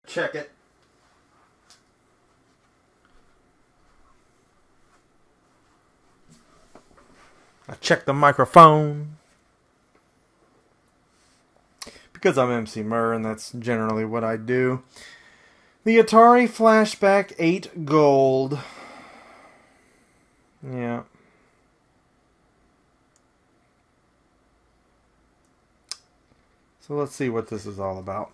Check it. I check the microphone. Because I'm Emceemur, and that's generally what I do. The Atari Flashback 8 Gold. Yeah. So let's see what this is all about.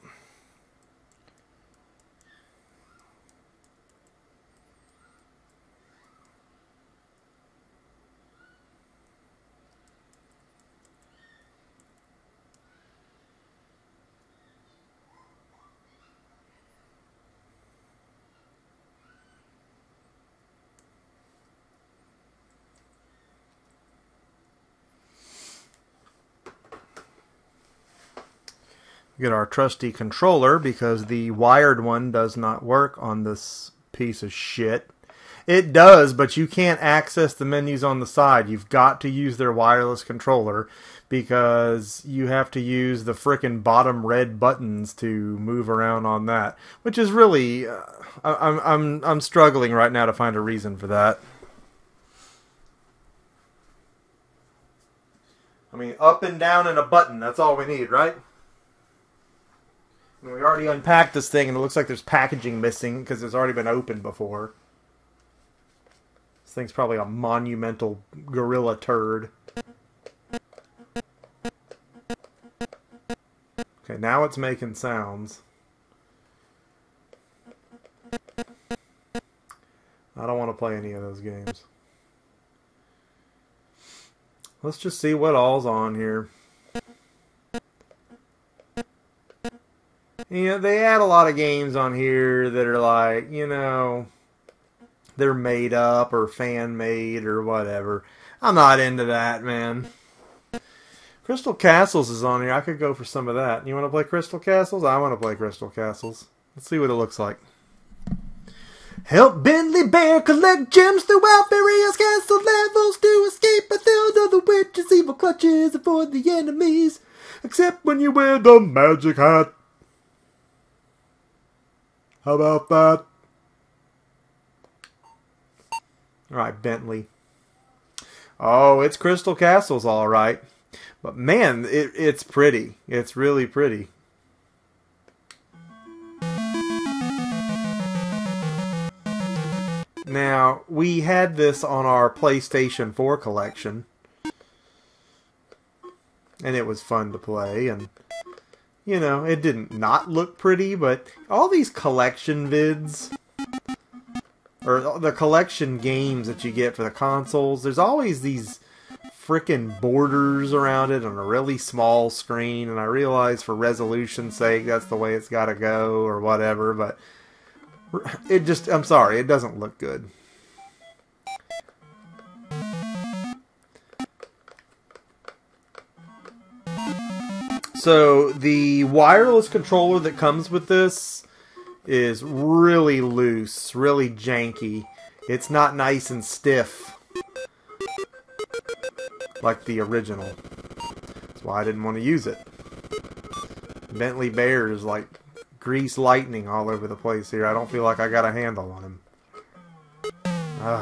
Get our trusty controller because the wired one does not work on this piece of shit. It does, but you can't access the menus on the side. You've got to use their wireless controller because you have to use the frickin' bottom red buttons to move around on that, which is really I'm struggling right now to find a reason for that. I mean, up and down and a button, that's all we need, right? We already unpacked this thing, and it looks like there's packaging missing because it's already been opened before. This thing's probably a monumental gorilla turd. Okay, now it's making sounds. I don't want to play any of those games. Let's just see what all's on here. You know, they add a lot of games on here that are like, you know, they're made up or fan-made or whatever. I'm not into that, man. Crystal Castles is on here. I could go for some of that. You want to play Crystal Castles? I want to play Crystal Castles. Let's see what it looks like. Help Bentley Bear collect gems throughout various castle levels to escape a thrill of the witch's evil clutches and avoid the enemies. Except when you wear the magic hat. How about that? Alright, Bentley. Oh, it's Crystal Castles, alright. But man, it's pretty. It's really pretty. Now, we had this on our PlayStation 4 collection. And it was fun to play, and you know, it didn't not look pretty, but all these collection vids, or the collection games that you get for the consoles, there's always these frickin' borders around it on a really small screen, and I realize for resolution's sake that's the way it's gotta go, or whatever, but it just, I'm sorry, it doesn't look good. So, the wireless controller that comes with this is really loose, really janky. It's not nice and stiff like the original. That's why I didn't want to use it. Bentley Bear is like grease lightning all over the place here. I don't feel like I got a handle on him.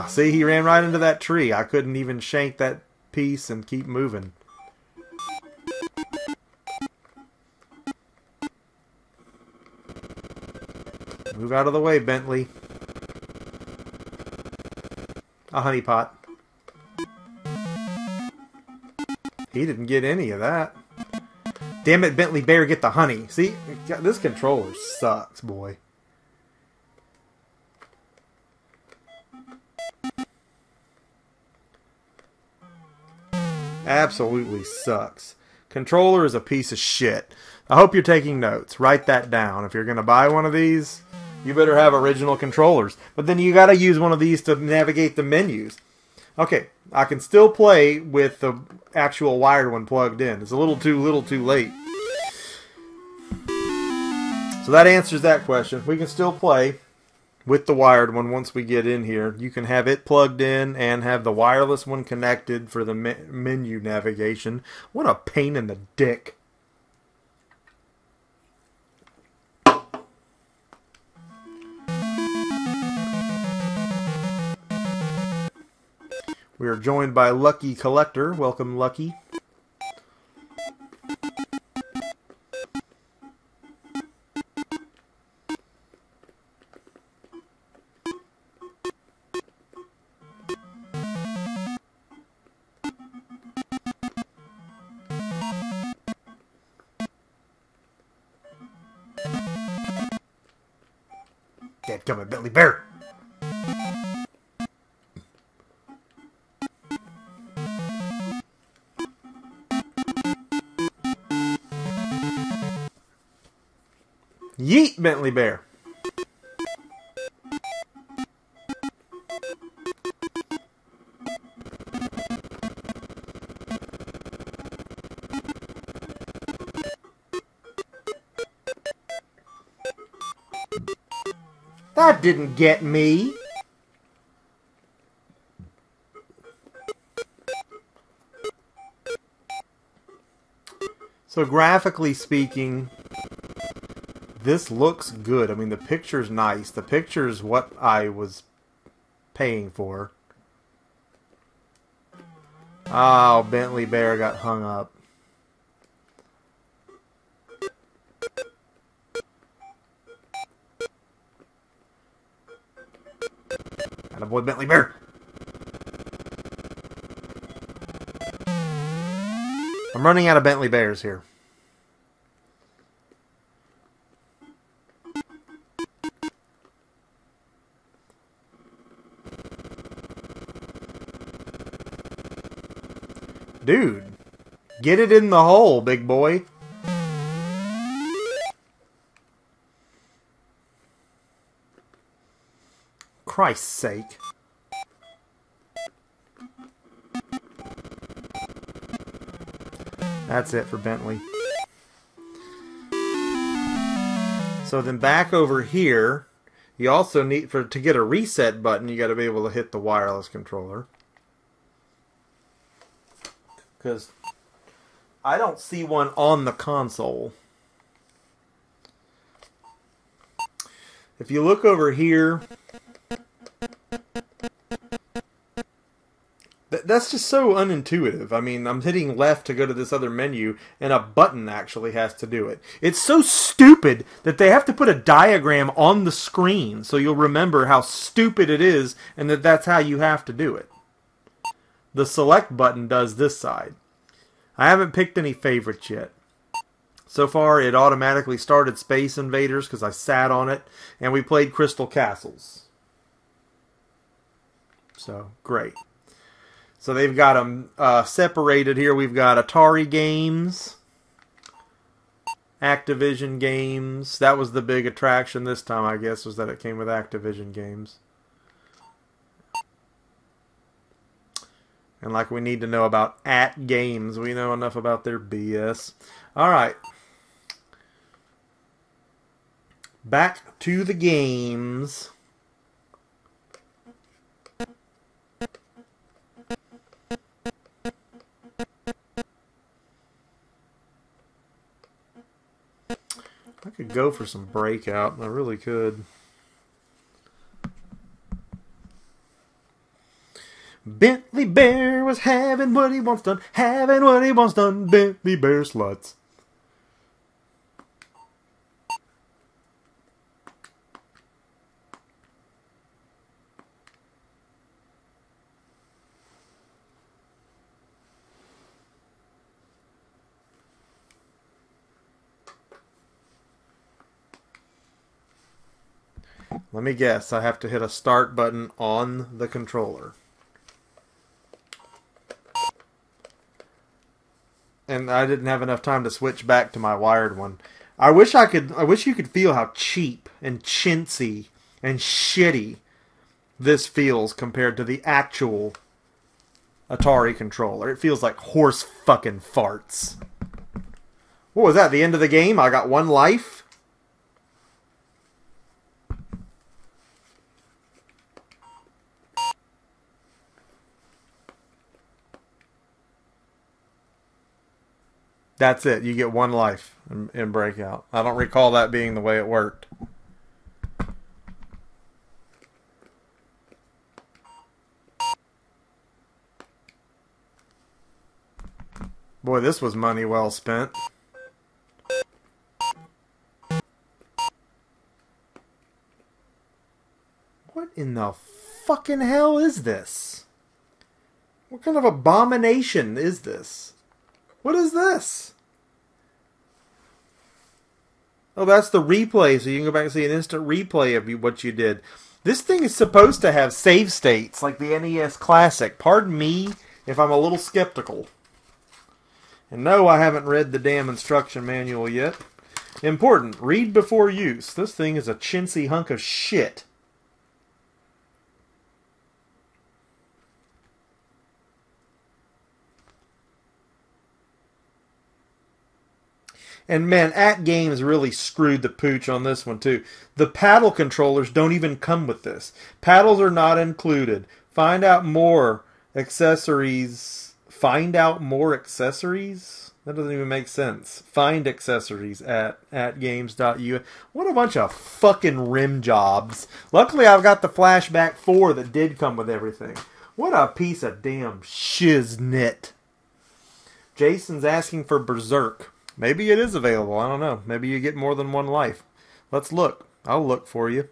See, he ran right into that tree. I couldn't even shank that piece and keep moving. Move out of the way, Bentley. A honeypot. He didn't get any of that. Damn it, Bentley Bear, get the honey. See, this controller sucks, boy. Absolutely sucks. Controller is a piece of shit. I hope you're taking notes. Write that down. If you're going to buy one of these, you better have original controllers. But then you got to use one of these to navigate the menus. Okay, I can still play with the actual wired one plugged in. It's a little too late. So that answers that question. We can still play with the wired one once we get in here. You can have it plugged in and have the wireless one connected for the menu navigation. What a pain in the dick. We are joined by Lucky Collector. Welcome, Lucky. Dad, come on, Bentley Bear. Yeet, Bentley Bear. That didn't get me. So graphically speaking, this looks good. I mean, the picture's nice. The picture's what I was paying for. Oh, Bentley Bear got hung up. Attaboy, Bentley Bear. I'm running out of Bentley Bears here. Dude, get it in the hole, big boy. Christ's sake. That's it for Bentley. So then back over here, you also need, to get a reset button, you got to be able to hit the wireless controller. Because I don't see one on the console. If you look over here, that's just so unintuitive. I mean, I'm hitting left to go to this other menu, and a button actually has to do it. It's so stupid that they have to put a diagram on the screen so you'll remember how stupid it is and that that's how you have to do it. The select button does this side. I haven't picked any favorites yet. So far, it automatically started Space Invaders because I sat on it, and we played Crystal Castles. So, great. So they've got them separated here. We've got Atari games, Activision games. That was the big attraction this time, I guess, was that it came with Activision games. And like we need to know about @games. We know enough about their BS. Alright. Back to the games. I could go for some Breakout. I really could. Bentley Bear was having what he wants done. Having what he wants done. Bentley Bear sluts. Let me guess. I have to hit a start button on the controller. And I didn't have enough time to switch back to my wired one. I wish you could feel how cheap and chintzy and shitty this feels compared to the actual Atari controller. It feels like horse fucking farts. What was that? The end of the game? I got one life? That's it. You get one life in Breakout. I don't recall that being the way it worked. Boy, this was money well spent. What in the fucking hell is this? What kind of abomination is this? What is this? Oh, that's the replay, so you can go back and see an instant replay of what you did. This thing is supposed to have save states, like the NES Classic. Pardon me if I'm a little skeptical. And no, I haven't read the damn instruction manual yet. Important, read before use. This thing is a chintzy hunk of shit. And man, At Games really screwed the pooch on this one too. The paddle controllers don't even come with this. Paddles are not included. Find out more accessories. Find out more accessories? That doesn't even make sense. Find accessories at games.us. What a bunch of fucking rim jobs. Luckily I've got the Flashback 4 that did come with everything. What a piece of damn shiznit. Jason's asking for Berserk. Maybe it is available. I don't know. Maybe you get more than one life. Let's look. I'll look for you.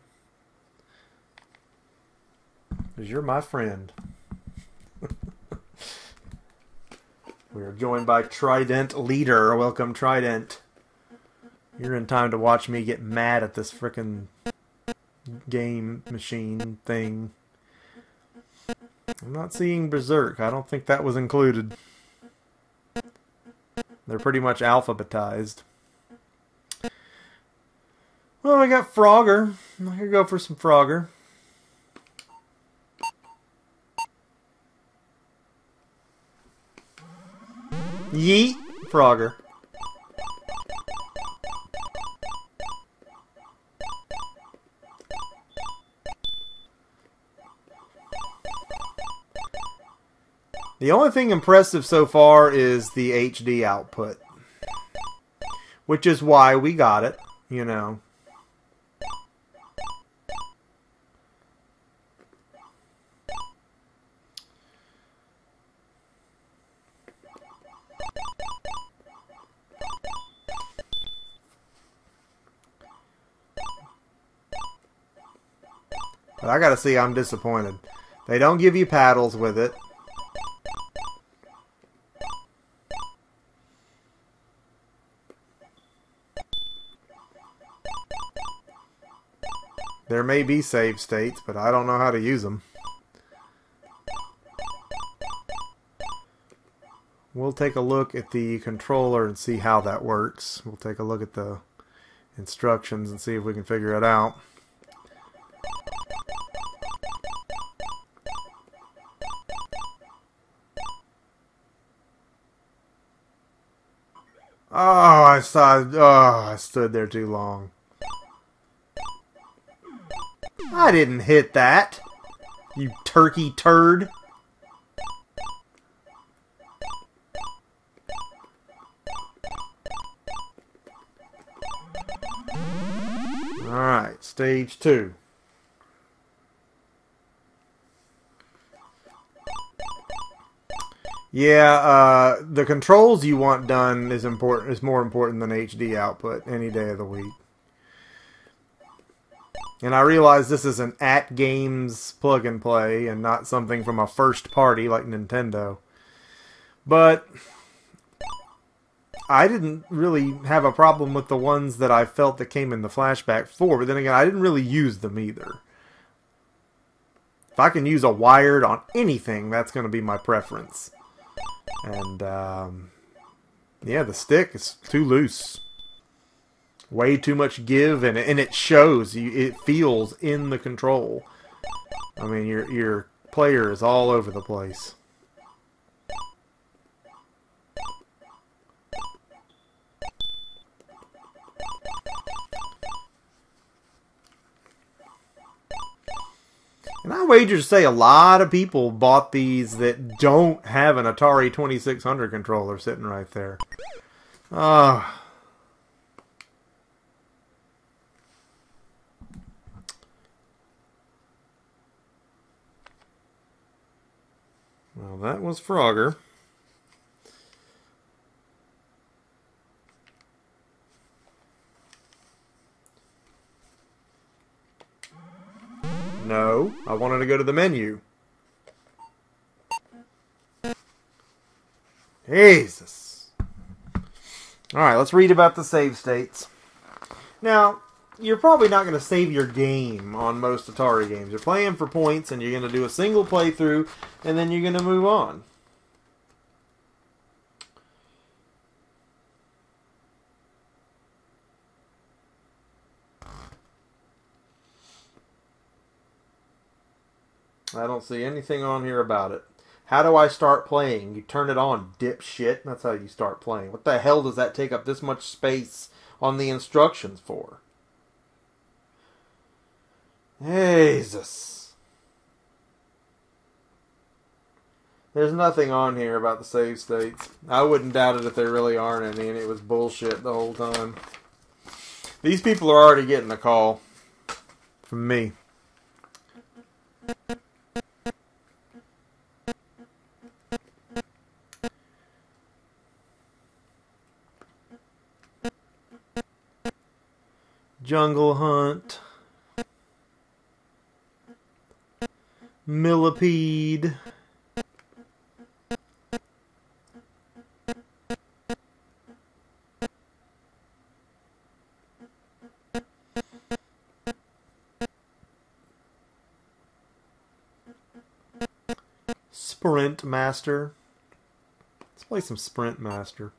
Because you're my friend. We are joined by Trident Leader. Welcome, Trident. You're in time to watch me get mad at this frickin' game machine thing. I'm not seeing Berserk. I don't think that was included. They're pretty much alphabetized. Well, we got Frogger. I could go for some Frogger. Yeet, Frogger. The only thing impressive so far is the HD output. Which is why we got it, you know. But I gotta see, I'm disappointed. They don't give you paddles with it. There may be save states, but I don't know how to use them. We'll take a look at the controller and see how that works. We'll take a look at the instructions and see if we can figure it out. I stood there too long. I didn't hit that, you turkey turd. Alright, stage 2. Yeah, the controls you want done is more important than HD output any day of the week. And I realize this is an At Games plug and play and not something from a first party like Nintendo. But I didn't really have a problem with the ones that I felt that came in the Flashback 4. But then again, I didn't really use them either. If I can use a wired on anything, that's going to be my preference. And, yeah, the stick is too loose. Way too much give, and it shows. It feels in the control. I mean, your player is all over the place. And I wager to say a lot of people bought these that don't have an Atari 2600 controller sitting right there. Ah. Well, that was Frogger. No, I wanted to go to the menu. Jesus. Alright, let's read about the save states. Now, you're probably not going to save your game on most Atari games. You're playing for points, and you're going to do a single playthrough, and then you're going to move on. I don't see anything on here about it. How do I start playing? You turn it on, dipshit. That's how you start playing. What the hell does that take up this much space on the instructions for? Jesus. There's nothing on here about the save states. I wouldn't doubt it if there really aren't any, and it was bullshit the whole time. These people are already getting a call from me. Jungle Hunt. Millipede. Sprint Master. Let's play some Sprint Master.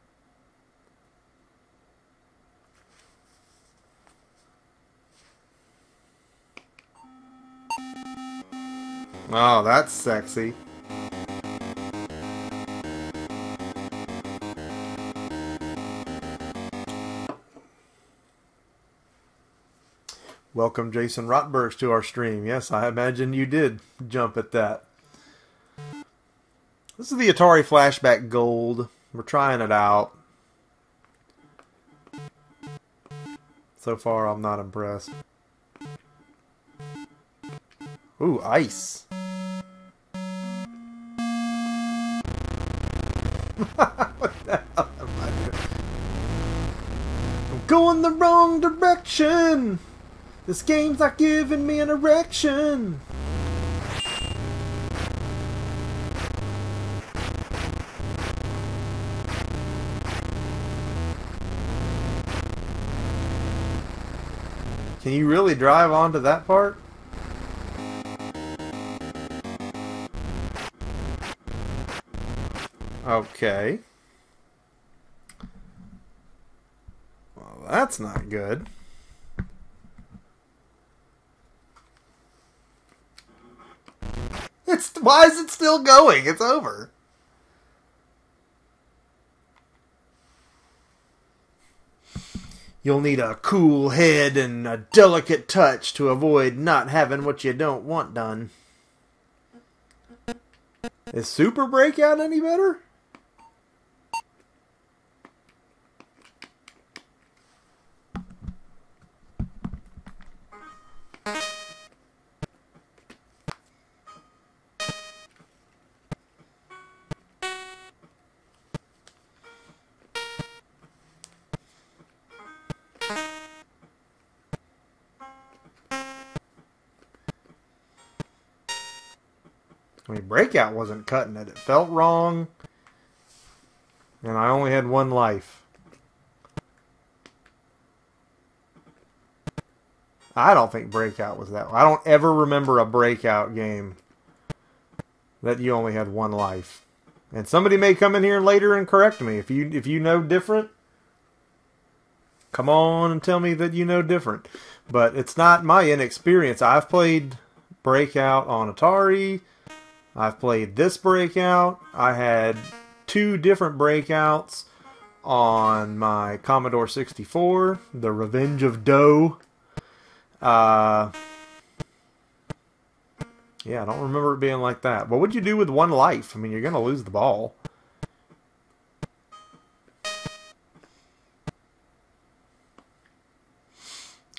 Oh, that's sexy. Welcome, Jason Rotbergs, to our stream. Yes, I imagine you did jump at that. This is the Atari Flashback Gold. We're trying it out. So far, I'm not impressed. Ooh, ice. What the hell am I doing? I'm going the wrong direction. This game's not giving me an erection. Can you really drive onto that part? Okay. Well, that's not good. Why is it still going? It's over. You'll need a cool head and a delicate touch to avoid not having what you don't want done. Is Super Breakout any better? I mean, Breakout wasn't cutting it. It felt wrong. And I only had one life. I don't think Breakout was that. I don't ever remember a Breakout game that you only had one life. And somebody may come in here later and correct me. If you know different, come on and tell me that you know different. But it's not my inexperience. I've played Breakout on Atari. I've played this Breakout. I had 2 different Breakouts on my Commodore 64. The Revenge of Doe. Yeah, I don't remember it being like that. What would you do with one life? I mean, you're going to lose the ball.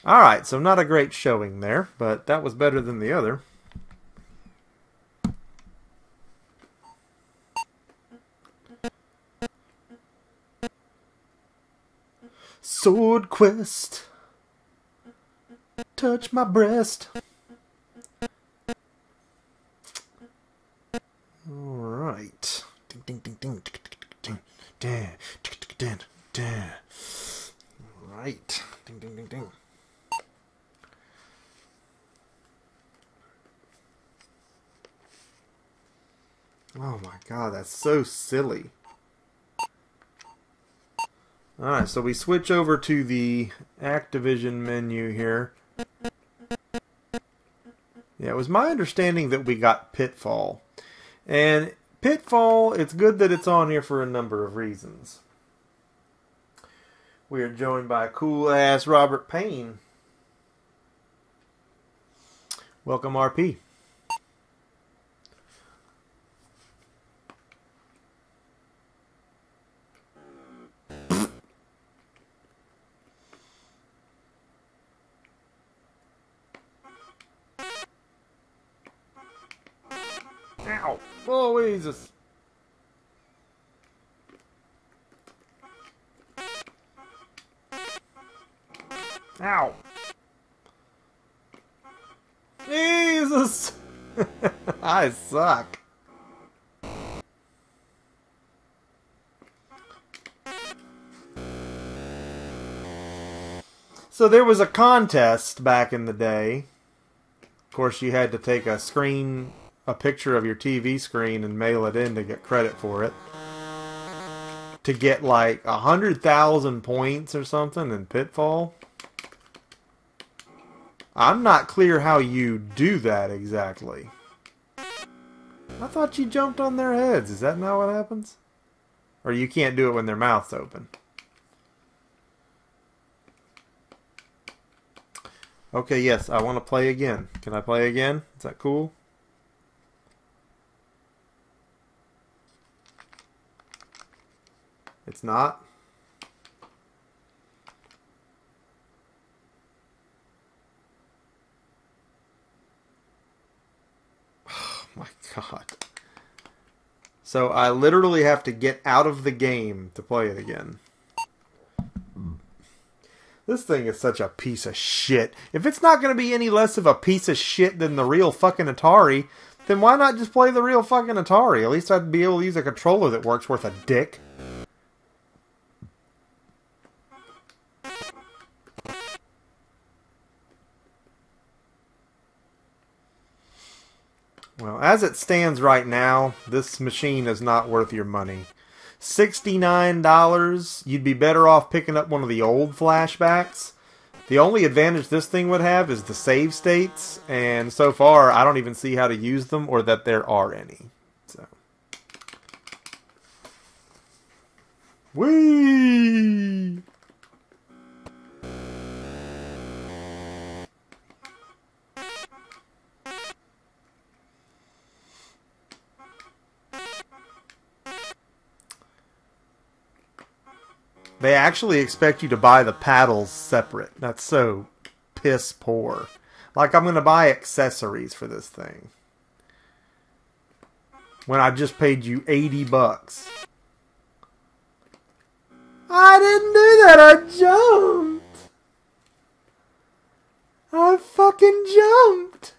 Alright, so not a great showing there, but that was better than the other. Sword Quest. Touch my breast. right. Ding, ding, ding, ding. Oh my god, that's so silly. Alright, so we switch over to the Activision menu here. Yeah, it was my understanding that we got Pitfall. And Pitfall, it's good that it's on here for a number of reasons. We are joined by cool-ass Robert Payne. Welcome, RP. Ow! Oh, Jesus! Ow! Jesus! I suck. So there was a contest back in the day. Of course, you had to take a picture of your TV screen and mail it in to get credit for it. To get like 100,000 points or something in Pitfall. I'm not clear how you do that exactly. I thought you jumped on their heads. Is that not what happens? Or you can't do it when their mouth's open. Okay, yes, I want to play again. Can I play again? Is that cool? It's not? Oh my god. So I literally have to get out of the game to play it again. This thing is such a piece of shit. If it's not going to be any less of a piece of shit than the real fucking Atari, then why not just play the real fucking Atari? At least I'd be able to use a controller that works worth a dick. Well, as it stands right now, this machine is not worth your money. $69, you'd be better off picking up one of the old flashbacks. The only advantage this thing would have is the save states, and so far I don't even see how to use them or that there are any. So, whee! They actually expect you to buy the paddles separate. That's so piss poor. Like I'm going to buy accessories for this thing. When I just paid you $80. I didn't do that. I jumped. I fucking jumped.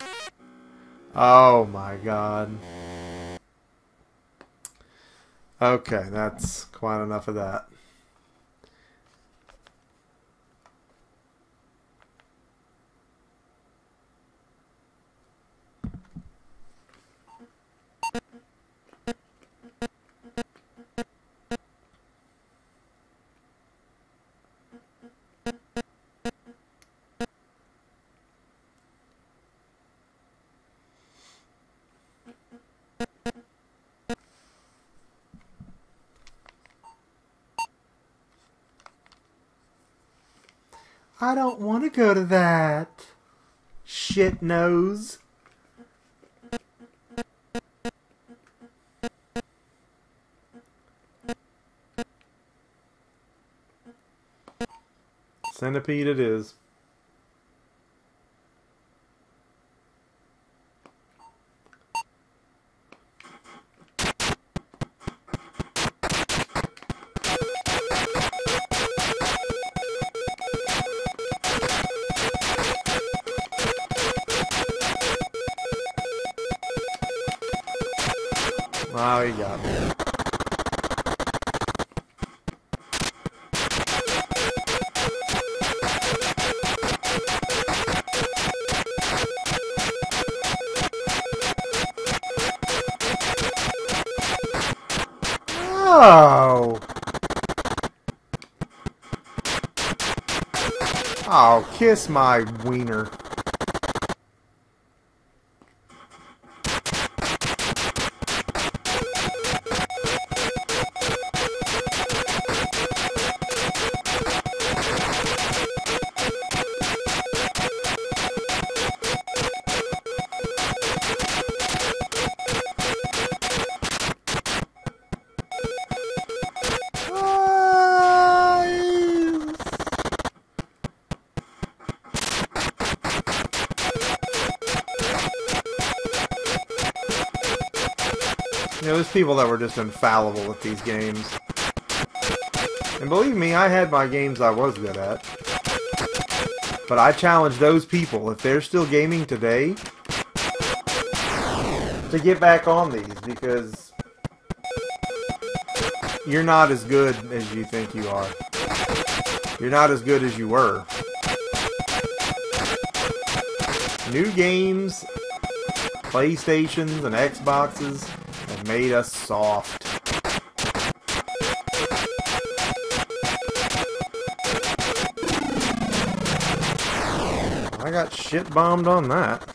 Oh my god. Okay, that's quite enough of that. I don't want to go to that. Shit nose. Centipede it is. Oh, he got me. Oh! Oh, kiss my wiener. You know, there's people that were just infallible at these games. And believe me, I had my games I was good at. But I challenge those people, if they're still gaming today, to get back on these, because you're not as good as you think you are. You're not as good as you were. New games, PlayStations and Xboxes have made us soft. I got shit bombed on that.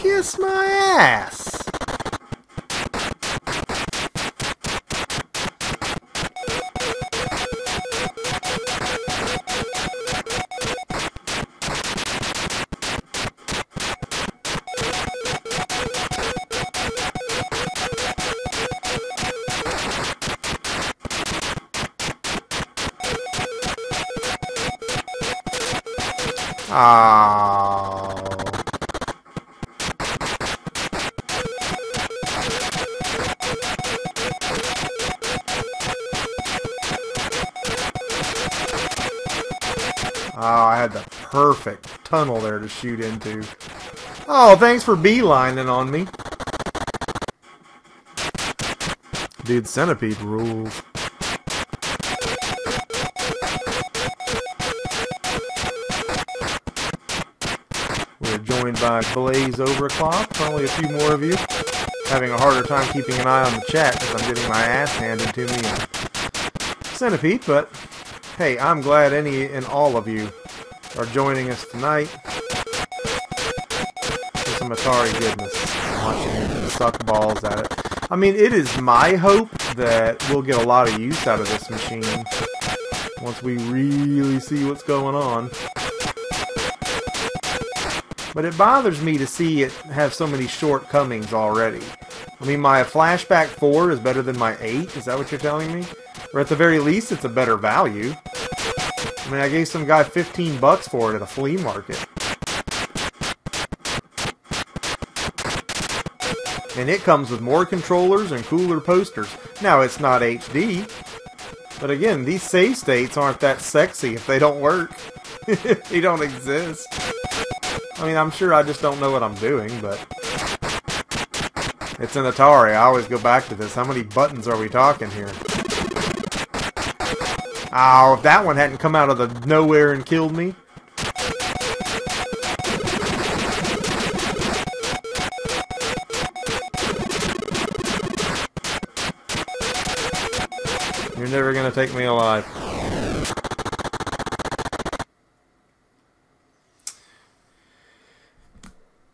Kiss my ass! Oh. Oh, I had the perfect tunnel there to shoot into. Oh, thanks for beelining on me. Dude, Centipede rules. We're joined by Blaze Overclock. Probably a few more of you. Having a harder time keeping an eye on the chat because I'm getting my ass handed to me in Centipede, but hey, I'm glad any and all of you are joining us tonight for some Atari goodness. Watching me suck balls at it. I mean, it is my hope that we'll get a lot of use out of this machine once we really see what's going on. But it bothers me to see it have so many shortcomings already. I mean, my Flashback 4 is better than my 8? Is that what you're telling me? Or at the very least, it's a better value. I mean, I gave some guy 15 bucks for it at a flea market. And it comes with more controllers and cooler posters. Now, it's not HD. But again, these save states aren't that sexy if they don't work. If they don't exist. I mean, I'm sure I just don't know what I'm doing, but it's an Atari. I always go back to this. How many buttons are we talking here? Oh, if that one hadn't come out of the nowhere and killed me. You're never going to take me alive.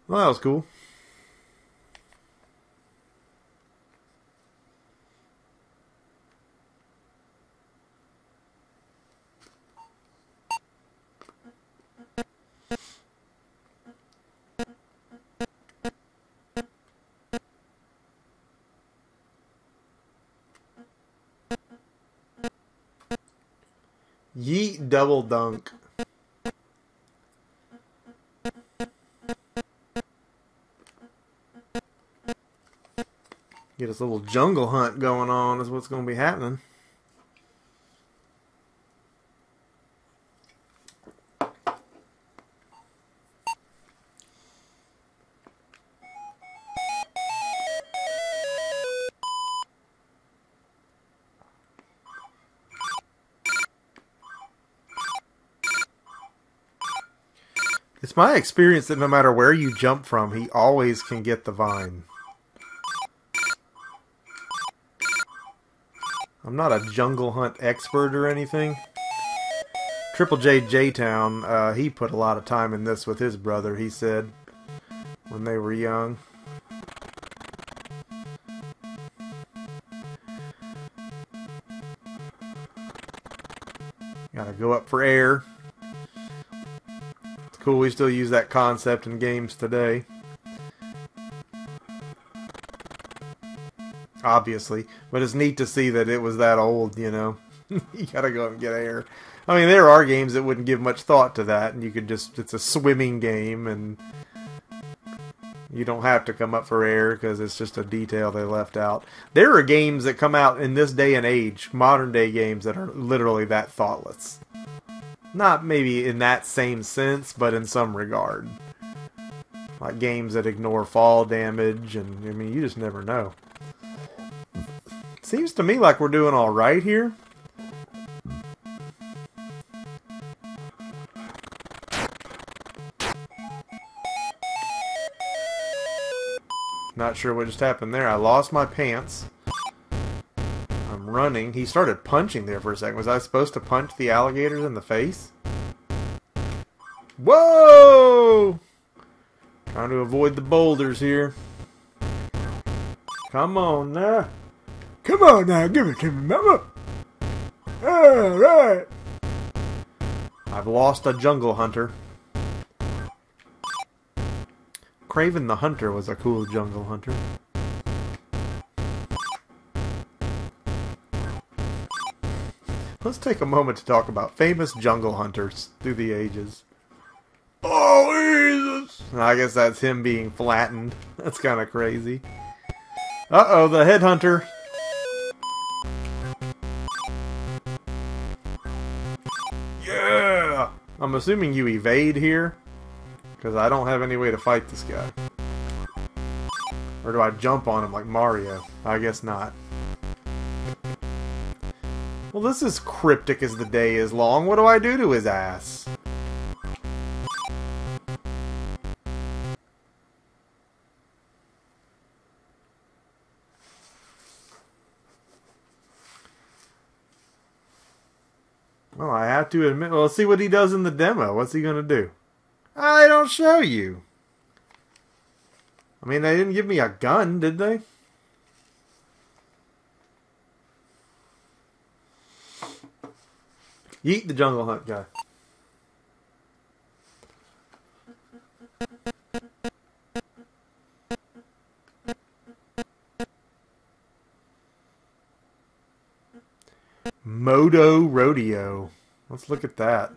Well, that was cool. Yeet double dunk. Get this little jungle hunt going on is what's going to be happening. It's my experience that no matter where you jump from, he always can get the vine. I'm not a jungle hunt expert or anything. Triple J J-Town, he put a lot of time in this with his brother, he said, when they were young. Gotta go up for air. It's cool we still use that concept in games today. Obviously. But it's neat to see that it was that old, you know. You gotta go up and get air. I mean, there are games that wouldn't give much thought to that, and you could just, it's a swimming game, and you don't have to come up for air because it's just a detail they left out. There are games that come out in this day and age, modern day games, that are literally that thoughtless. Not maybe in that same sense, but in some regard. Like games that ignore fall damage, and I mean, you just never know. Seems to me like we're doing alright here. Not sure what just happened there. I lost my pants. I'm running. He started punching there for a second. Was I supposed to punch the alligators in the face? Whoa! Trying to avoid the boulders here. Come on now. Come on now, give it to me, mama. Alright. I've lost a jungle hunter. Craven the Hunter was a cool jungle hunter. Let's take a moment to talk about famous jungle hunters through the ages. Oh, Jesus! I guess that's him being flattened. That's kind of crazy. Uh-oh, the headhunter. Yeah! I'm assuming you evade here. Because I don't have any way to fight this guy. Or do I jump on him like Mario? I guess not. Well, this is cryptic as the day is long. What do I do to his ass? Well, I have to admit... Well, let's see what he does in the demo. What's he going to do? I don't show you. I mean, they didn't give me a gun, did they? Yeet the jungle hunt guy. Moto Rodeo. Let's look at that.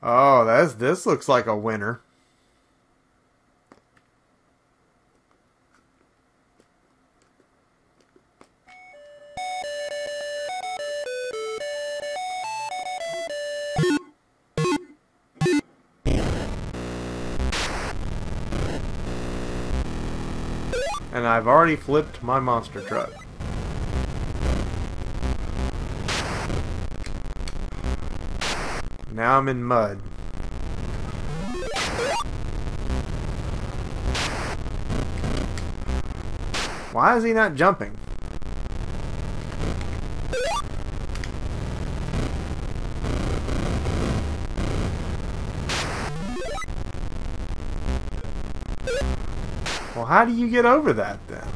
Oh, this looks like a winner. And I've already flipped my monster truck. Now I'm in mud. Why is he not jumping? Well, how do you get over that then?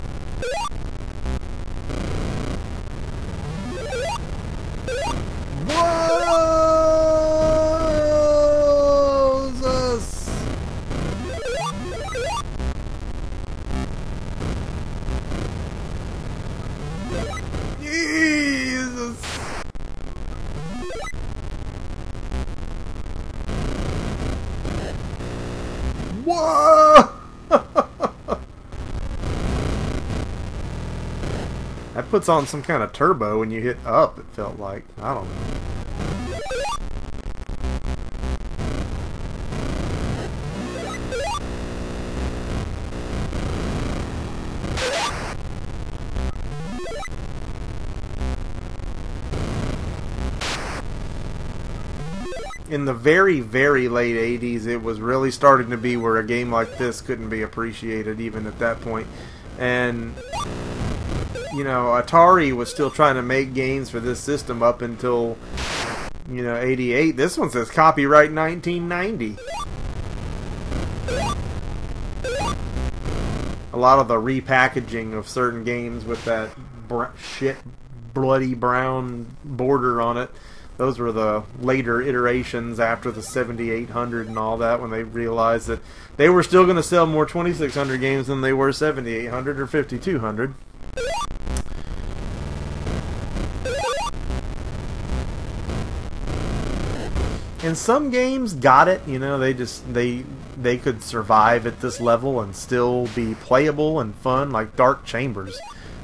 Whoa! That puts on some kind of turbo when you hit up, it felt like. I don't know. in the very, very late 80s, it was really starting to be where a game like this couldn't be appreciated even at that point. And, you know, Atari was still trying to make games for this system up until, you know, 88. This one says copyright 1990. A lot of the repackaging of certain games with that bloody brown border on it, those were the later iterations after the 7800 and all that, when they realized that they were still going to sell more 2600 games than they were 7800 or 5200. And some games got it, you know, they could survive at this level and still be playable and fun, like Dark Chambers,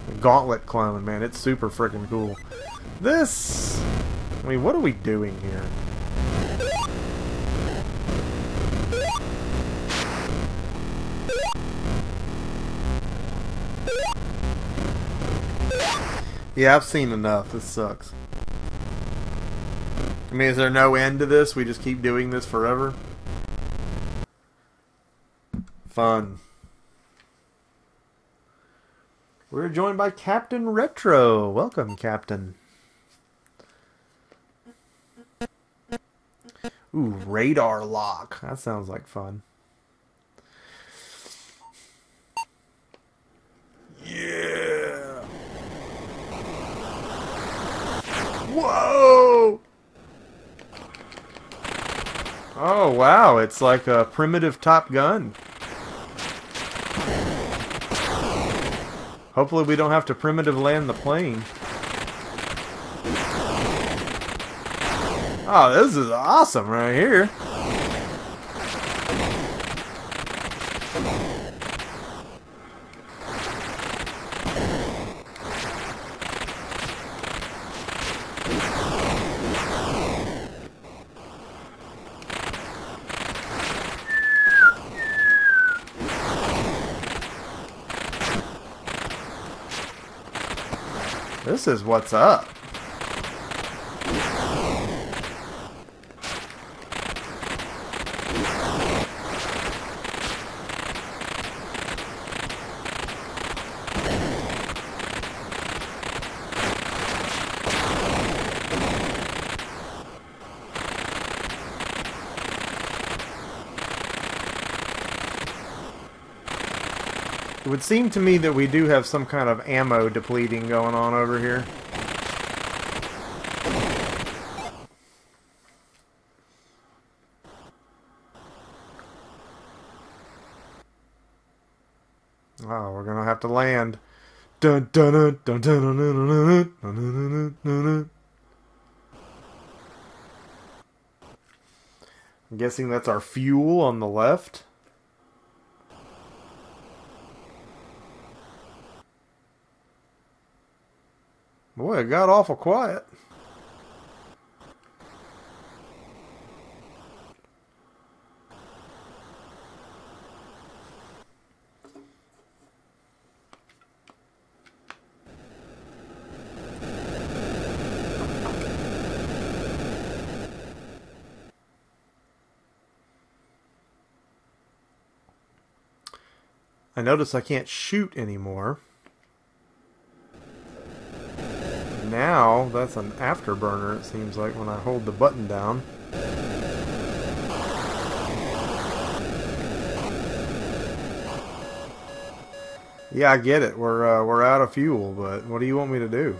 the Gauntlet clone, man, it's super freaking cool. This, I mean, what are we doing here? Yeah, I've seen enough. This sucks. I mean, is there no end to this? We just keep doing this forever? Fun. We're joined by Captain Retro. Welcome, Captain. Ooh, radar lock. That sounds like fun. Yeah. Whoa! Oh, wow. It's like a primitive Top Gun. Hopefully we don't have to primitive land the plane. Oh, this is awesome right here. This is what's up. It would seem to me that we do have some kind of ammo depleting going on over here. Oh, we're gonna have to land. Dun dun dun dun dun dun dun dun dun dun dun. I'm guessing that's our fuel on the left. Boy, it got awful quiet. I notice I can't shoot anymore. Now, that's an afterburner, it seems like, when I hold the button down. Yeah, I get it. We're out of fuel, but what do you want me to do?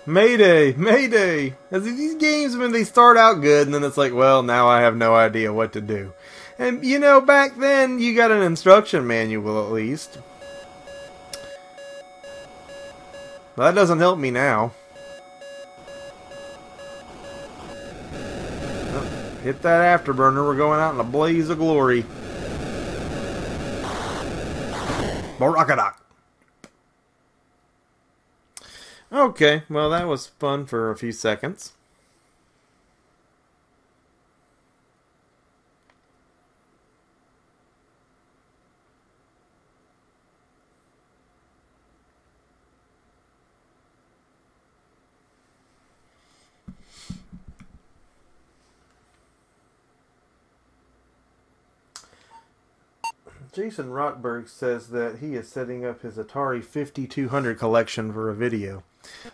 Mayday! Mayday! As these games, when they start out good, and then it's like, well, now I have no idea what to do. And, you know, back then, you got an instruction manual, at least. Well, that doesn't help me now. Oh, hit that afterburner. We're going out in a blaze of glory. Barakadak. Okay, well, that was fun for a few seconds. Jason Rockberg says that he is setting up his Atari 5200 collection for a video.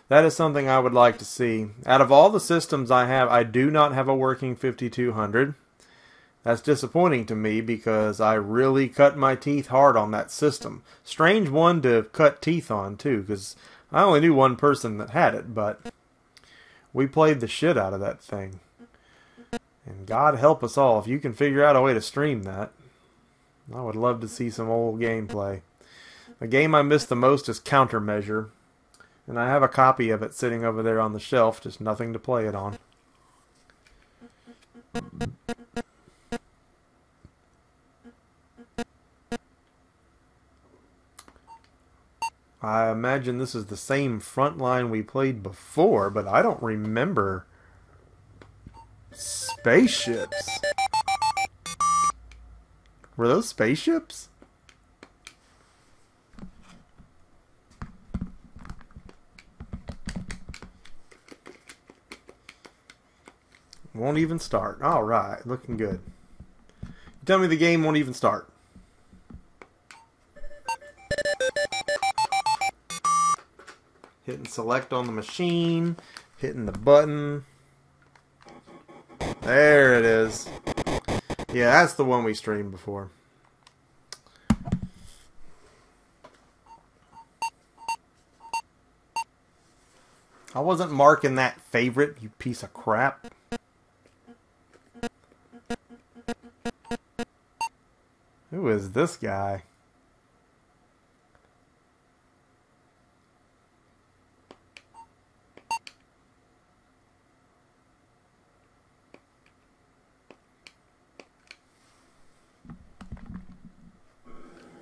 That is something I would like to see. Out of all the systems I have, I do not have a working 5200. That's disappointing to me because I really cut my teeth hard on that system. Strange one to cut teeth on too, because I only knew one person that had it, but we played the shit out of that thing. And God help us all if you can figure out a way to stream that. I would love to see some old gameplay. The game I miss the most is Countermeasure. And I have a copy of it sitting over there on the shelf, just nothing to play it on. I imagine this is the same Frontline we played before, but I don't remember spaceships. Were those spaceships? Won't even start. Alright, looking good. You tell me the game won't even start. Hitting select on the machine. Hitting the button. There it is. Yeah, that's the one we streamed before. I wasn't marking that favorite, you piece of crap. Who is this guy?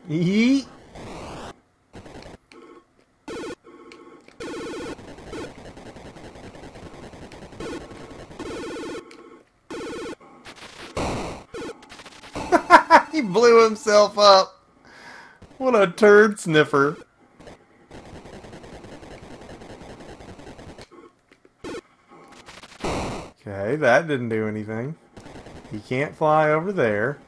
Yeet. He blew himself up. What a turd sniffer. Okay, that didn't do anything. He can't fly over there.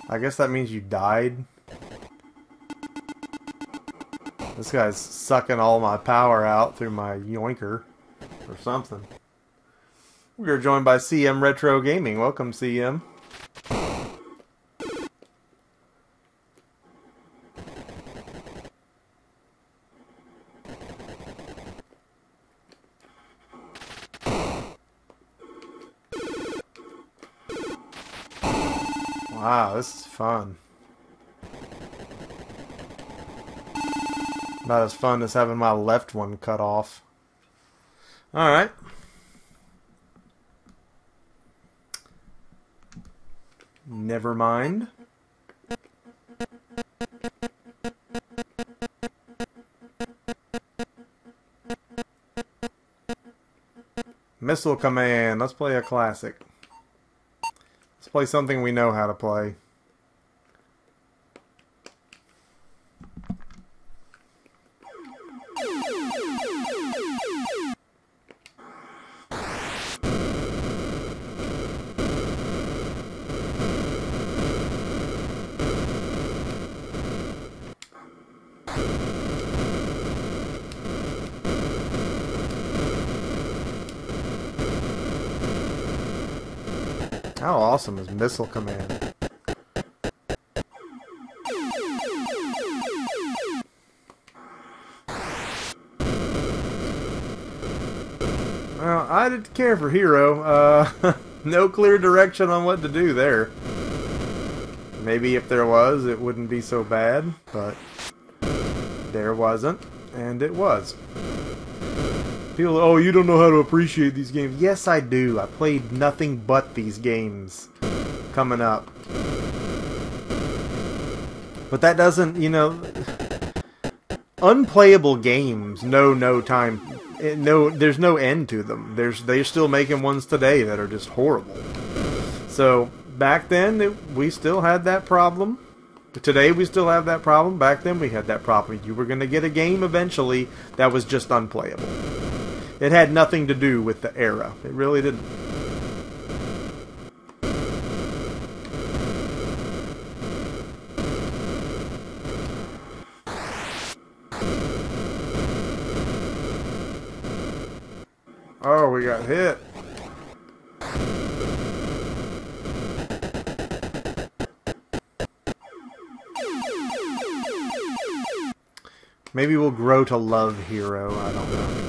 I guess that means you died. This guy's sucking all my power out through my yoinker or something. We are joined by CM Retro Gaming. Welcome, CM. Wow, this is fun. Not as fun as having my left one cut off. Alright. Never mind. Missile Command. Let's play a classic. Let's play something we know how to play. How awesome is Missile Command? Well, I didn't care for Hero. No clear direction on what to do there. Maybe if there was, it wouldn't be so bad, but there wasn't, and it was. People, oh, you don't know how to appreciate these games. Yes, I do. I played nothing but these games coming up. But that doesn't, you know, unplayable games know no time. There's no end to them. They're still making ones today that are just horrible. So back then, we still had that problem. Today we still have that problem. Back then we had that problem. You were going to get a game eventually that was just unplayable. It had nothing to do with the era. It really didn't. Oh, we got hit. Maybe we'll grow to love Hero. I don't know.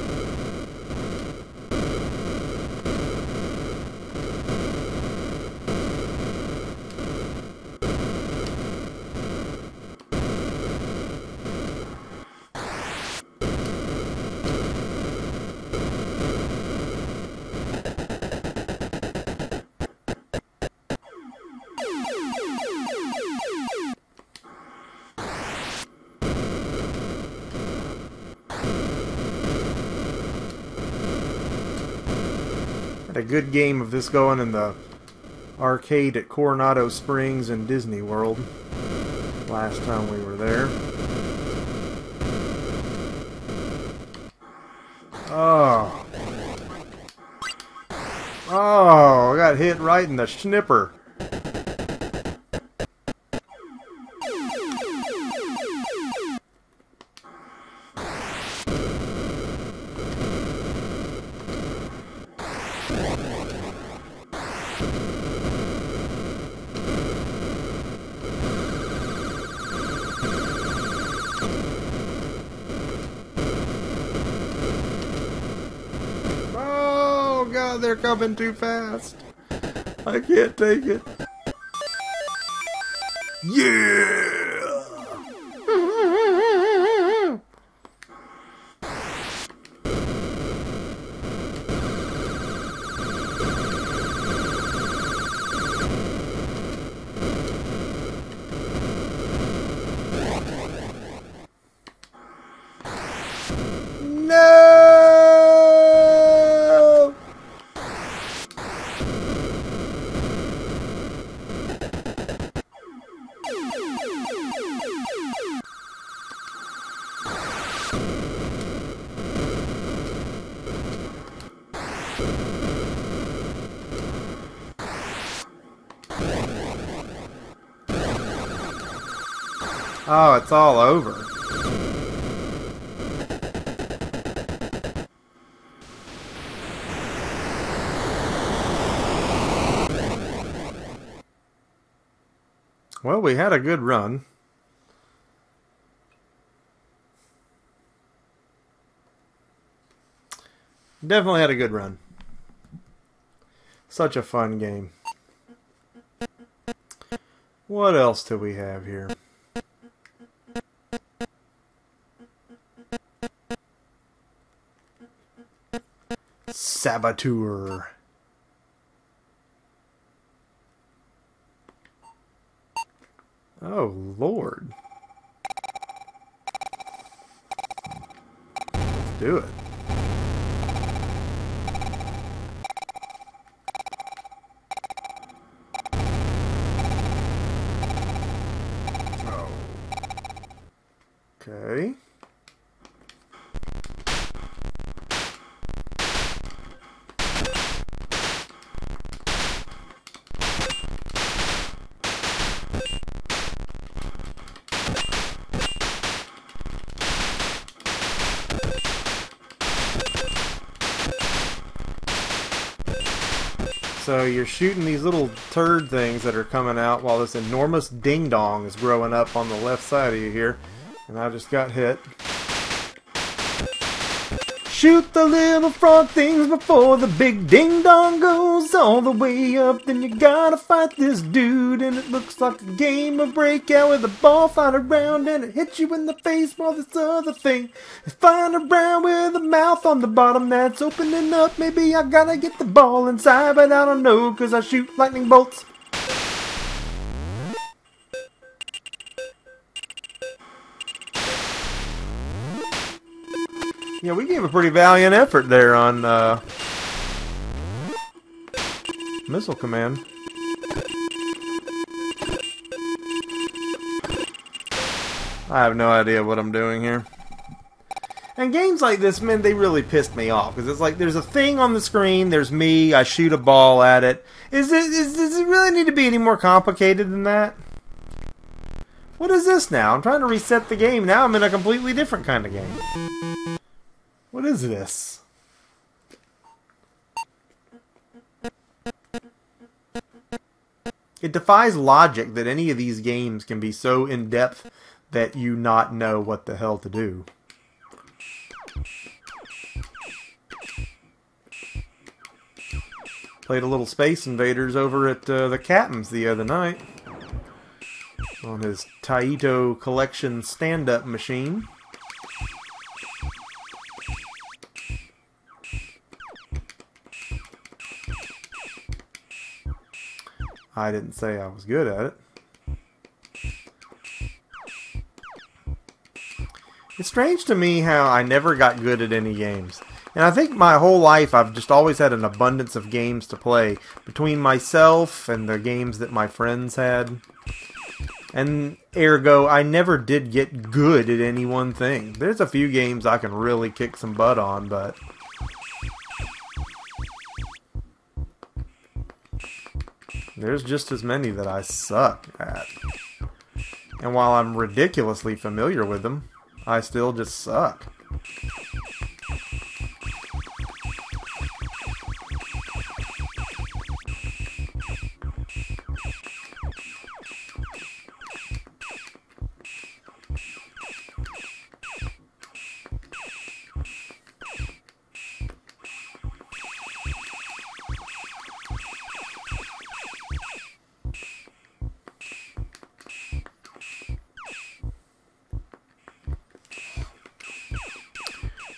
Had a good game of this going in the arcade at Coronado Springs and Disney World last time we were there. Oh. Oh, I got hit right in the snipper. God, they're coming too fast. I can't take it. Yeah! Oh, it's all over. Well, we had a good run. Definitely had a good run. Such a fun game. What else do we have here? Saboteur. Oh, Lord. Let's do it. Oh. Okay. So you're shooting these little turd things that are coming out while this enormous ding-dong is growing up on the left side of you here. And I just got hit. Shoot the little frog things before the big ding-dong goes all the way up. Then you gotta fight this dude, and it looks like a game of Breakout with a ball flying around and it hits you in the face while this other thing is flying around with a mouth on the bottom that's opening up. Maybe I gotta get the ball inside, but I don't know, cause I shoot lightning bolts. Yeah, we gave a pretty valiant effort there on Missile Command. I have no idea what I'm doing here. And games like this, man, they really pissed me off. Because it's like, there's a thing on the screen, there's me, I shoot a ball at it. Does it really need to be any more complicated than that? What is this now? I'm trying to reset the game. Now I'm in a completely different kind of game. What is this? It defies logic that any of these games can be so in-depth that you not know what the hell to do. Played a little Space Invaders over at the Captain's the other night on his Taito Collection stand-up machine. I didn't say I was good at it. It's strange to me how I never got good at any games. And I think my whole life I've just always had an abundance of games to play between myself and the games that my friends had. And ergo, I never did get good at any one thing. There's a few games I can really kick some butt on, but there's just as many that I suck at. And while I'm ridiculously familiar with them, I still just suck.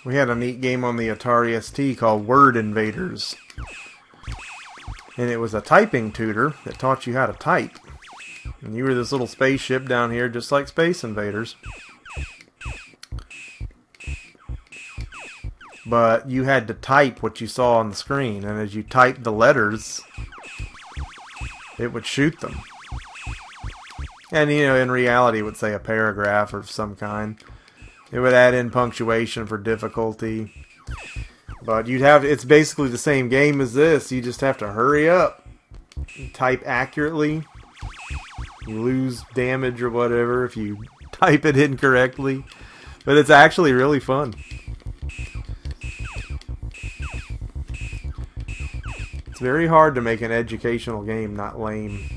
We had a neat game on the Atari ST called Word Invaders. And it was a typing tutor that taught you how to type. And you were this little spaceship down here just like Space Invaders. But you had to type what you saw on the screen. And as you typed the letters, it would shoot them. And you know, in reality it would say a paragraph of some kind. It would add in punctuation for difficulty. But it's basically the same game as this. You just have to hurry up. Type accurately. You lose damage or whatever if you type it incorrectly. But it's actually really fun. It's very hard to make an educational game not lame.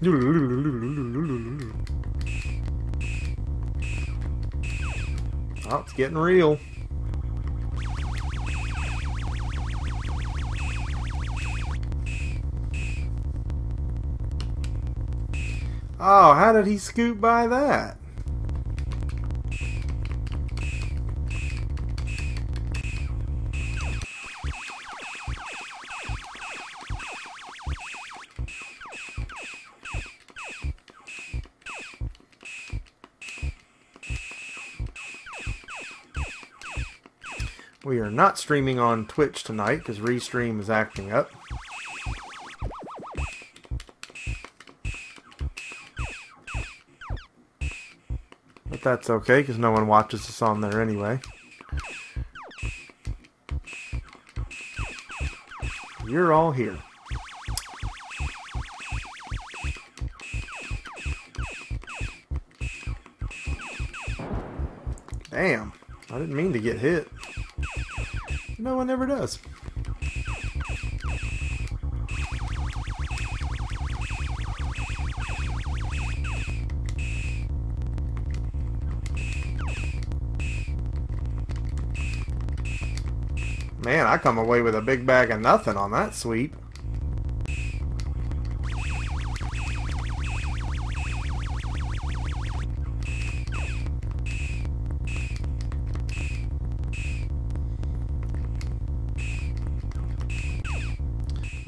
Oh, it's getting real. Oh, how did he scoot by that? We are not streaming on Twitch tonight because Restream is acting up. But that's okay because no one watches us on there anyway. You're all here. Damn, I didn't mean to get hit. No one ever does. Man, I come away with a big bag of nothing on that sweep.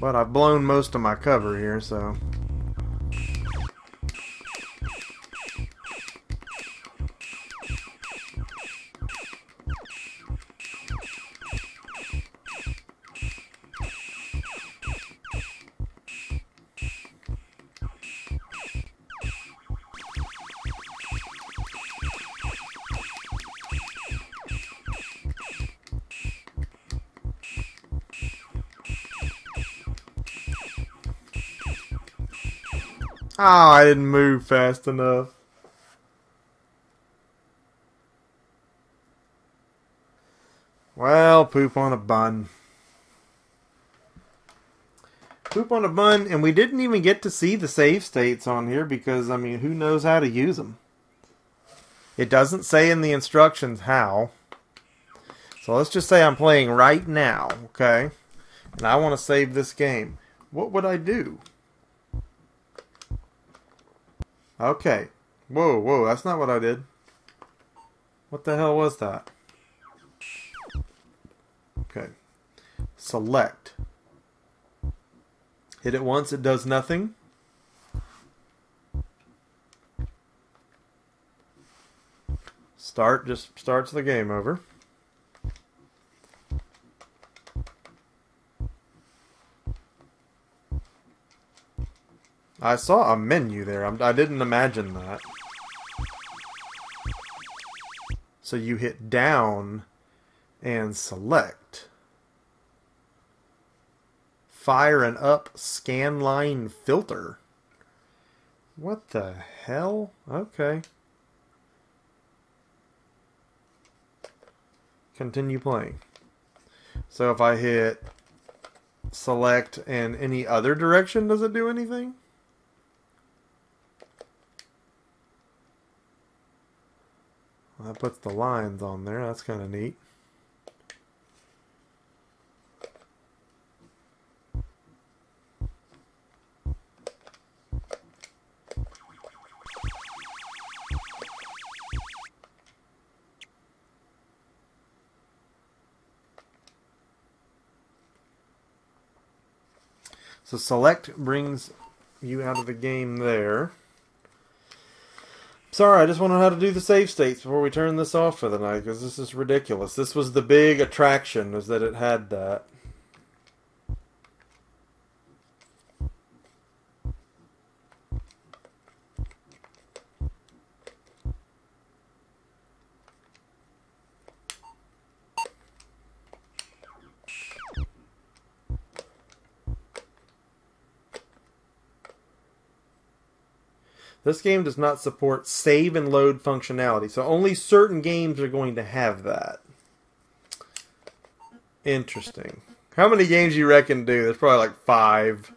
But I've blown most of my cover here, so... Oh, I didn't move fast enough. Well, poop on a bun. Poop on a bun, and we didn't even get to see the save states on here because, I mean, who knows how to use them? It doesn't say in the instructions how. So let's just say I'm playing right now, okay? And I want to save this game. What would I do? Okay. Whoa, whoa, that's not what I did. What the hell was that? Okay. Select. Hit it once, it does nothing. Start just starts the game over. I saw a menu there. I didn't imagine that. So you hit down and select. Fire and up Scanline Filter. What the hell? Okay. Continue playing. So if I hit select and any other direction, does it do anything? Well, that puts the lines on there. That's kind of neat. So select brings you out of the game there. Sorry, I just want to know how to do the save states before we turn this off for the night, because this is ridiculous. This was the big attraction, was that it had that. This game does not support save and load functionality, so only certain games are going to have that. Interesting. How many games do you reckon do? There's probably like 5.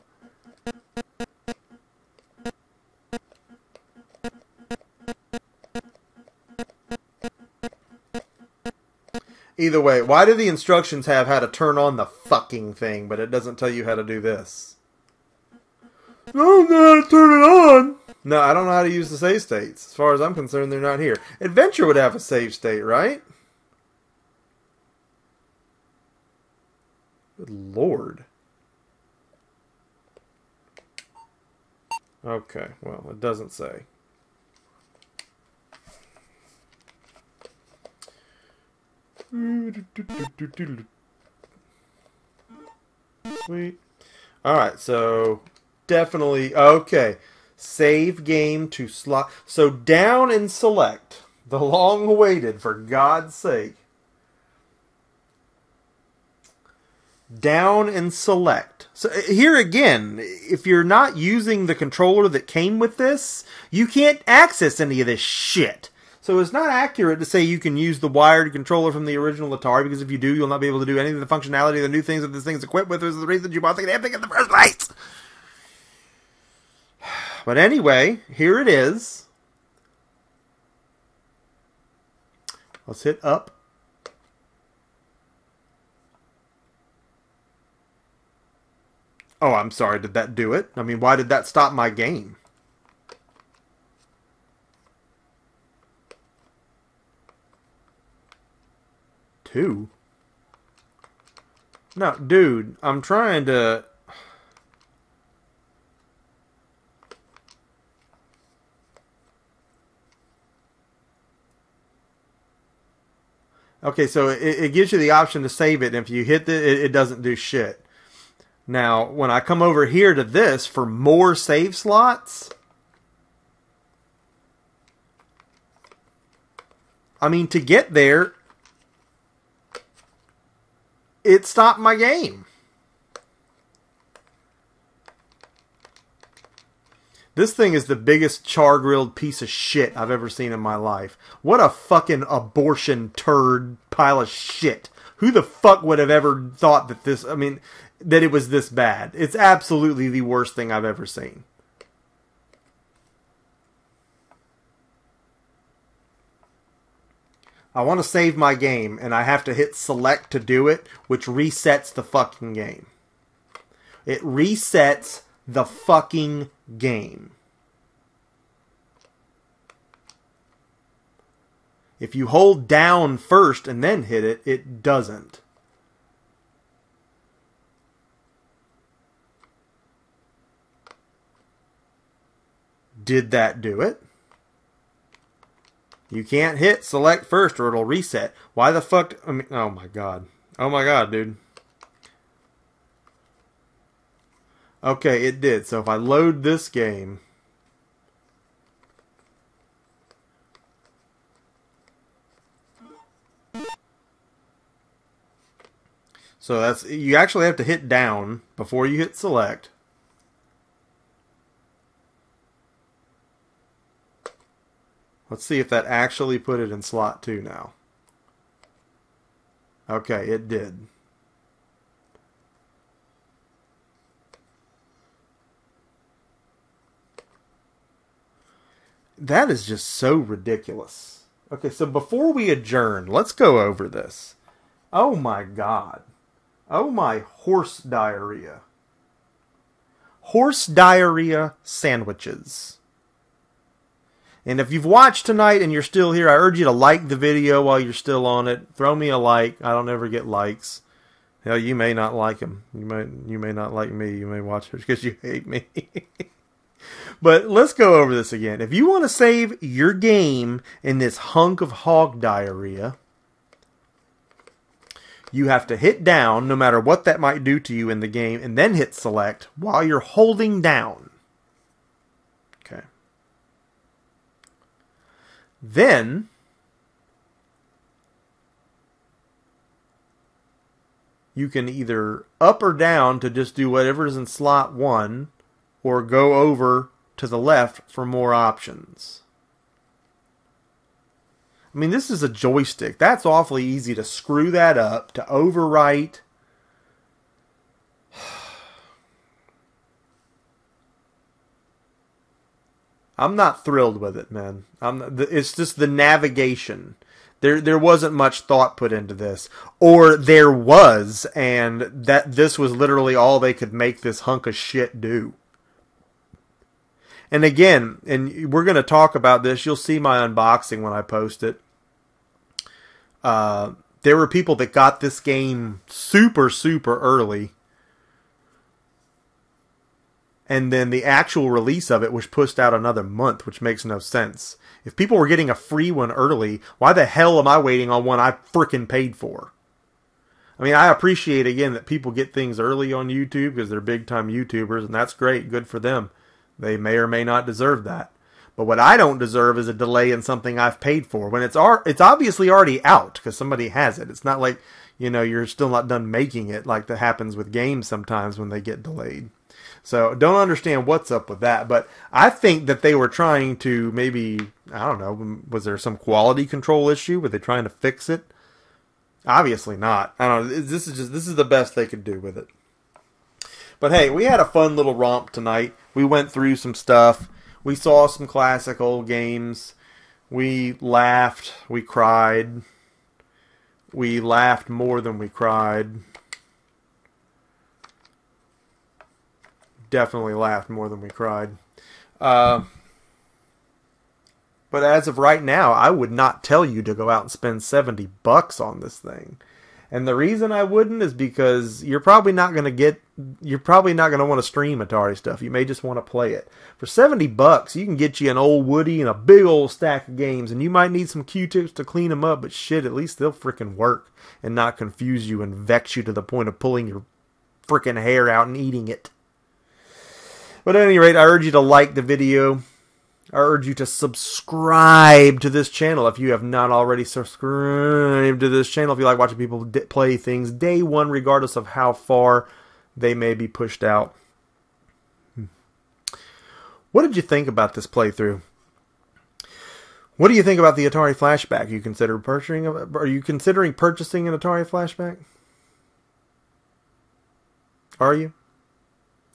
Either way, why do the instructions have how to turn on the fucking thing, but it doesn't tell you how to do this? I don't know how to turn it on. No, I don't know how to use the save states. As far as I'm concerned, they're not here. Adventure would have a save state, right? Good Lord. Okay, well, it doesn't say. Sweet. Alright, so definitely, okay. Save game to slot. So down and select. The long awaited, for God's sake. Down and select. So here again, if you're not using the controller that came with this, you can't access any of this shit. So it's not accurate to say you can use the wired controller from the original Atari, because if you do, you'll not be able to do any of the functionality, the new things that this thing's equipped with, is the reason you bought the damn thing in the first place. But anyway, here it is. Let's hit up. Oh, I'm sorry. Did that do it? I mean, why did that stop my game? Two? No, dude, I'm trying to... Okay, so it gives you the option to save it, and if you hit it doesn't do shit. Now, when I come over here to this for more save slots, I mean, to get there, it stopped my game. This thing is the biggest char-grilled piece of shit I've ever seen in my life. What a fucking abortion turd pile of shit. Who the fuck would have ever thought that that it was this bad? It's absolutely the worst thing I've ever seen. I want to save my game, and I have to hit select to do it, which resets the fucking game. It resets the fucking game. If you hold down first and then hit it, it doesn't. Did that do it? You can't hit select first or it'll reset. Why the fuck? I mean, oh my god. Oh my god, dude. Okay, it did. So if I load this game, so that's, you actually have to hit down before you hit select. Let's see if that actually put it in slot 2 now. Okay, it did. That is just so ridiculous. Okay, so before we adjourn, let's go over this. Oh my god. Oh my horse diarrhea. Horse diarrhea sandwiches. And if you've watched tonight and you're still here, I urge you to like the video while you're still on it. Throw me a like. I don't ever get likes. Hell, you may not like them. You may not like me. You may watch it because you hate me. But let's go over this again. If you want to save your game in this hunk of hog diarrhea, you have to hit down, no matter what that might do to you in the game, and then hit select while you're holding down. Okay. Then you can either up or down to just do whatever's in slot 1, or go over to the left for more options. I mean, this is a joystick. That's awfully easy to screw that up, to overwrite. I'm not thrilled with it, man. It's just the navigation. There wasn't much thought put into this. Or there was, and that this was literally all they could make this hunk of shit do. And again, and we're going to talk about this. You'll see my unboxing when I post it. There were people that got this game super, super early. And then the actual release of it was pushed out another month, which makes no sense. If people were getting a free one early, why the hell am I waiting on one I frickin' paid for? I mean, I appreciate, again, that people get things early on YouTube because they're big-time YouTubers, and that's great. Good for them. They may or may not deserve that. But what I don't deserve is a delay in something I've paid for when it's obviously already out because somebody has it. It's not like, you're still not done making it like that happens with games sometimes when they get delayed. So don't understand what's up with that. But I think that they were trying to maybe, I don't know, was there some quality control issue? Were they trying to fix it? Obviously not. I don't know. This is the best they could do with it. But hey, we had a fun little romp tonight. We went through some stuff. We saw some classic old games. We laughed. We cried. We laughed more than we cried. Definitely laughed more than we cried. But as of right now, I would not tell you to go out and spend $70 on this thing. And the reason I wouldn't is because you're probably not going to want to stream Atari stuff. You may just want to play it. For $70, you can get you an old Woody and a big old stack of games, and you might need some Q-tips to clean them up, but shit, at least they'll frickin' work and not confuse you and vex you to the point of pulling your frickin' hair out and eating it. But at any rate, I urge you to like the video. I urge you to subscribe to this channel if you have not already subscribed to this channel. If you like watching people play things day one, regardless of how far they may be pushed out. What did you think about this playthrough? What do you think about the Atari Flashback? Are you considering purchasing an Atari Flashback? Are you?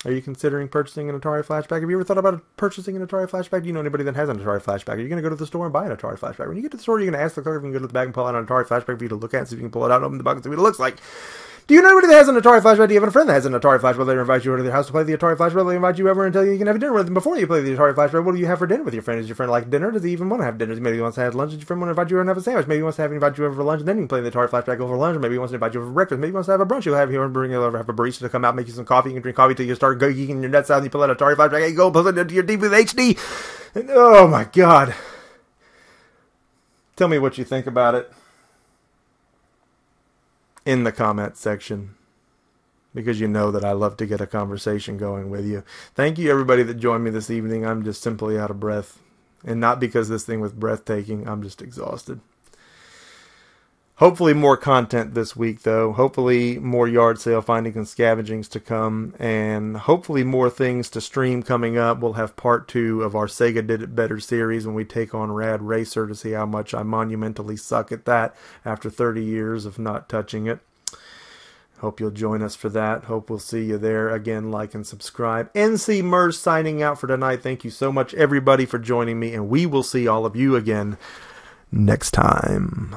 Are you considering purchasing an Atari Flashback? Have you ever thought about purchasing an Atari Flashback? Do you know anybody that has an Atari Flashback? Are you going to go to the store and buy an Atari Flashback? When you get to the store, you're going to ask the clerk if you can go to the bag and pull out an Atari Flashback for you to look at, see if you can pull it out and open the box and see what it looks like. Do you know anybody that has an Atari Flashback? Do you have a friend that has an Atari Flashback? They invite you over to their house to play the Atari Flashback. They invite you over and tell you can have dinner with them before you play the Atari Flashback. What do you have for dinner with your friend? Does your friend like dinner? Does he even want to have dinner? Maybe he wants to have lunch. Does your friend want to invite you over and have a sandwich? Maybe he wants to invite you over for lunch and then you can play the Atari Flashback over lunch. Or maybe he wants to invite you over for breakfast. Maybe he wants to have a brunch. He'll have you over, bring you over, have a barista to come out, make you some coffee. You can drink coffee till you start geeking your nuts out and you pull out Atari Flashback. There you go, pull it into your deep with HD. And, oh my God. Tell me what you think about it in the comment section, because you know that I love to get a conversation going with you. Thank you, everybody that joined me this evening. I'm just simply out of breath. And not because this thing was breathtaking. I'm just exhausted. Hopefully more content this week, though. Hopefully more yard sale finding and scavengings to come. And hopefully more things to stream coming up. We'll have part 2 of our Sega Did It Better series when we take on Rad Racer to see how much I monumentally suck at that after 30 years of not touching it. Hope you'll join us for that. Hope we'll see you there. Again, like and subscribe. Emceemur signing out for tonight. Thank you so much, everybody, for joining me. And we will see all of you again next time.